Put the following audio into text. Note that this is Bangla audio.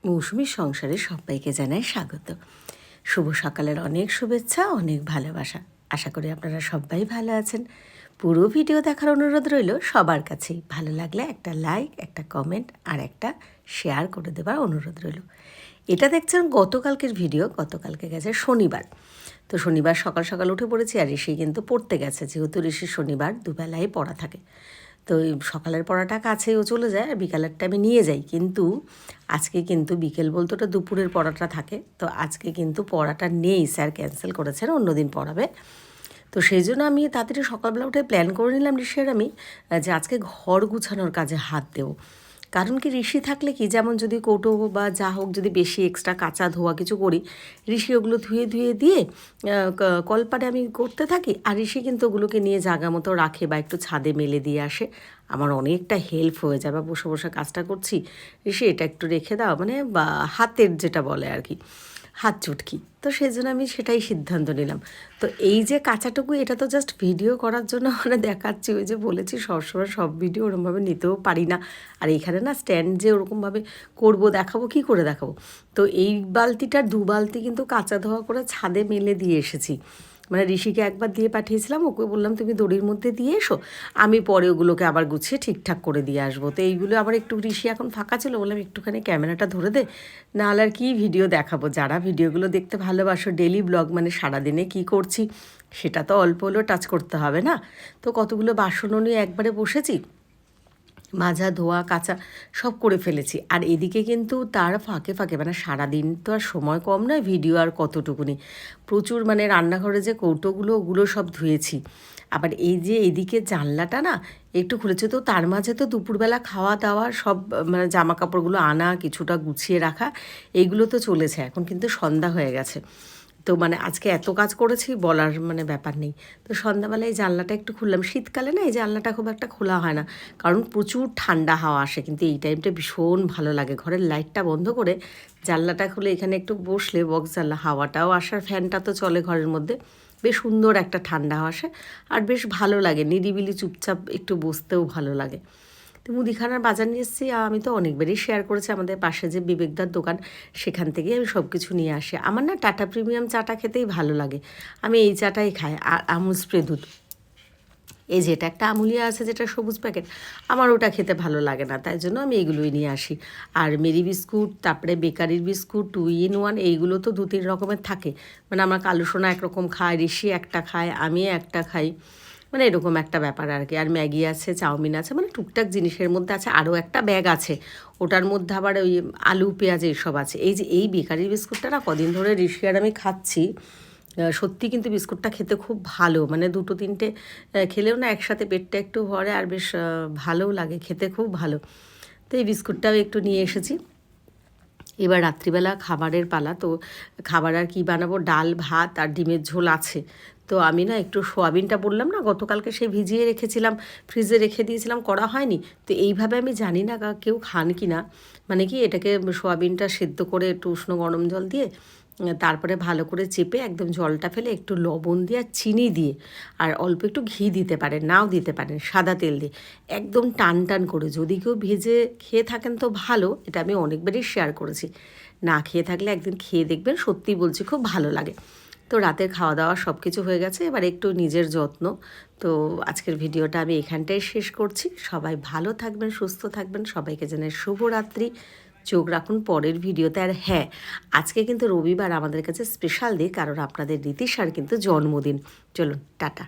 মৌসুমীর সংসারে সবাইকে জানাই স্বাগত। শুভ সকালের অনেক শুভেচ্ছা, অনেক ভালোবাসা। আশা করি আপনারা সবাই ভালো আছেন। পুরো ভিডিও দেখার অনুরোধ রইল সবার কাছেই। ভালো লাগলে একটা লাইক, একটা কমেন্ট আর একটা শেয়ার করে দেবার অনুরোধ রইল। এটা দেখছেন গতকালকের ভিডিও। গতকালকে গেছে শনিবার। তো শনিবার সকাল সকাল উঠে পড়েছি, আর ঋষি কিন্তু পড়তে গেছে, যেহেতু ঋষির শনিবার দুবেলায় পড়া থাকে। তো এই সকালের পড়াটা কাছেই ও চলে যায়, আর বিকালেরটা আমি নিয়ে যাই। কিন্তু আজকে কিন্তু বিকেল বলতে ওটা দুপুরের পড়াটা থাকে, তো আজকে কিন্তু পড়াটা নেই, স্যার ক্যান্সেল করেছেন, অন্যদিন পড়াবে। তো সেই জন্য আমি তাড়াতাড়ি সকালবেলা উঠে প্ল্যান করে নিলাম ঋষির আমি যে আজকে ঘর গুছানোর কাজে হাত দেবো। কারণ কি, ঋষি থাকলে কি, যেমন যদি কৌটো বা যা হোক যদি বেশি এক্সট্রা কাঁচা ধোয়া কিছু করি, ঋষি ওগুলো ধুয়ে ধুয়ে দিয়ে কলপারে আমি করতে থাকি, আর ঋষি কিন্তু ওগুলোকে নিয়ে জায়গা মতো রাখে বা একটু ছাদে মেলে দিয়ে আসে। আমার অনেকটা হেল্প হয়ে যায়, বা বসে বসে কাজটা করছি, ঋষি এটা একটু রেখে দাও, মানে বা হাতের যেটা বলে আর কি, হাত চুটকি। তো সেই জন্য আমি সেটাই সিদ্ধান্ত নিলাম। তো এই যে কাঁচাটুকু, এটা তো জাস্ট ভিডিও করার জন্য মানে দেখাচ্ছি। ওই যে বলেছি সবসময় সব ভিডিও ওরকমভাবে নিতেও পারি না, আর এইখানে না স্ট্যান্ড যে ওরকমভাবে করবো, দেখাবো কী করে দেখাবো। তো এই বালতিটার 2 বালতি কিন্তু কাঁচা ধোয়া করে ছাদে মেলে দিয়ে এসেছি। মানে ঋষিকে একবার দিয়ে পাঠিয়েছিলাম, ওকে বললাম তুমি দড়ির মধ্যে দিয়ে এসো, আমি পরে ওগুলোকে আবার গুছিয়ে ঠিকঠাক করে দিয়ে আসবো। তো এইগুলো আবার একটু ঋষি এখন ফাঁকা ছিল, বললাম একটুখানি ক্যামেরাটা ধরে দে, নাহলে আর কী ভিডিও দেখাবো। যারা ভিডিওগুলো দেখতে ভালোবাসো, ডেলি ব্লগ মানে সারাদিনে কী করছি সেটা তো অল্প হলেও টাচ করতে হবে না। তো কতগুলো বাসনও নিয়ে একবারে বসেছি, মাজা ধোয়া কাচা সব করে ফেলেছি। আর এদিকে কিন্তু তার ফাঁকে ফাঁকে, মানে সারাদিন তো আর সময় কম নয়, ভিডিও আর কতটুকুনি, প্রচুর মানে রান্নাঘরে যে কৌটোগুলো ওগুলো সব ধুয়েছি। আবার এই যে এদিকে জানলাটা না একটু খুলেছে, তো তার মাঝে তো দুপুরবেলা খাওয়া দাওয়া সব, মানে জামা কাপড়গুলো আনা, কিছুটা গুছিয়ে রাখা, এইগুলো তো চলেছে। এখন কিন্তু সন্ধ্যা হয়ে গেছে। তো মানে আজকে এত কাজ করেছি বলার মানে ব্যাপার নেই। তো সন্ধ্যাবেলায় এই জানলাটা একটু খুললাম। শীতকালে না এই জানলাটা খুব একটা খোলা হয় না, কারণ প্রচুর ঠান্ডা হাওয়া আসে, কিন্তু এই টাইমটা ভীষণ ভালো লাগে। ঘরের লাইটটা বন্ধ করে জানলাটা খুলে এখানে একটু বসলে, বক্স জানলা, হাওয়াটাও আসার, ফ্যানটা তো চলে ঘরের মধ্যে, বেশ সুন্দর একটা ঠান্ডা হাওয়া আসে, আর বেশ ভালো লাগে, নিরিবিলি চুপচাপ একটু বসতেও ভালো লাগে। তো মুদিখানার বাজার নিয়ে এসেছি। আমি তো অনেকবারই শেয়ার করেছি, আমাদের পাশে যে বিবেকদার দোকান, সেখান থেকেই আমি সব কিছু নিয়ে আসি। আমার না টাটা প্রিমিয়াম চাটা খেতেই ভালো লাগে, আমি এই চাটাই খাই, আর আমুল স্প্রে দুধ। এই যেটা একটা আমুলিয়া আছে, যেটা সবুজ প্যাকেট, আমার ওটা খেতে ভালো লাগে না, তাই জন্য আমি এইগুলোই নিয়ে আসি। আর মেরি বিস্কুট, তারপরে বেকারির বিস্কুট 2 in 1, এইগুলো তো 2-3 রকমের থাকে। মানে আমার কালু সোনা একরকম খায়, ঋষি একটা খায়, আমি একটা খাই, মানে এরকম একটা ব্যাপার আর কি। আর ম্যাগি আছে, চাউমিন আছে, মানে টুকটাক জিনিসের মধ্যে আছে। আরও একটা ব্যাগ আছে, ওটার মধ্যে আবার ওই আলু পেঁয়াজ এইসব আছে। এই যে এই বেকারি বিস্কুটটা না কদিন ধরে ঋষি আর আমি খাচ্ছি, সত্যি কিন্তু বিস্কুটটা খেতে খুব ভালো, মানে 2-3টে খেলেও না একসাথে পেটটা একটু ভরে, আর বেশ ভালোও লাগে, খেতে খুব ভালো। তো এই বিস্কুটটাও একটু নিয়ে এসেছি। এবার রাত্রিবেলা খাবারের পালা। তো খাবার আর কী বানাবো, ডাল ভাত আর ডিমের ঝোল আছে। তো আমি না একটু সোয়াবিনটা বললাম না গতকালকে, সে ভিজিয়ে রেখেছিলাম, ফ্রিজে রেখে দিয়েছিলাম, করা হয়নি। তো এইভাবে আমি জানি না কেউ খান কি না, মানে কি এটাকে সোয়াবিনটা সেদ্ধ করে একটু উষ্ণ গরম জল দিয়ে, তারপরে ভালো করে চেপে একদম জলটা ফেলে একটু লবণ দিয়ে আর চিনি দিয়ে, আর অল্প একটু ঘি দিতে পারেন, নাও দিতে পারেন, সাদা তেল দিয়ে একদম টান টান করে, যদি কেউ ভেজে খেয়ে থাকেন তো ভালো, এটা আমি অনেকবারই শেয়ার করেছি। না খেয়ে থাকলে একদিন খেয়ে দেখবেন, সত্যিই বলছি খুব ভালো লাগে। তো রাতের খাওয়া দাওয়া সব কিছু হয়ে গেছে, এবার একটু নিজের যত্ন। তো আজকের ভিডিওটা আমি এখানটাই শেষ করছি। সবাই ভালো থাকবেন, সুস্থ থাকবেন, সবাইকে জানাই শুভরাত্রি। চোখ রাখুন পরের ভিডিওতে। আর হ্যাঁ, আজকে কিন্তু রবিবার আমাদের কাছে স্পেশাল দিন, কারণ আপনাদের রীতিশার কিন্তু জন্মদিন। চলুন টাটা।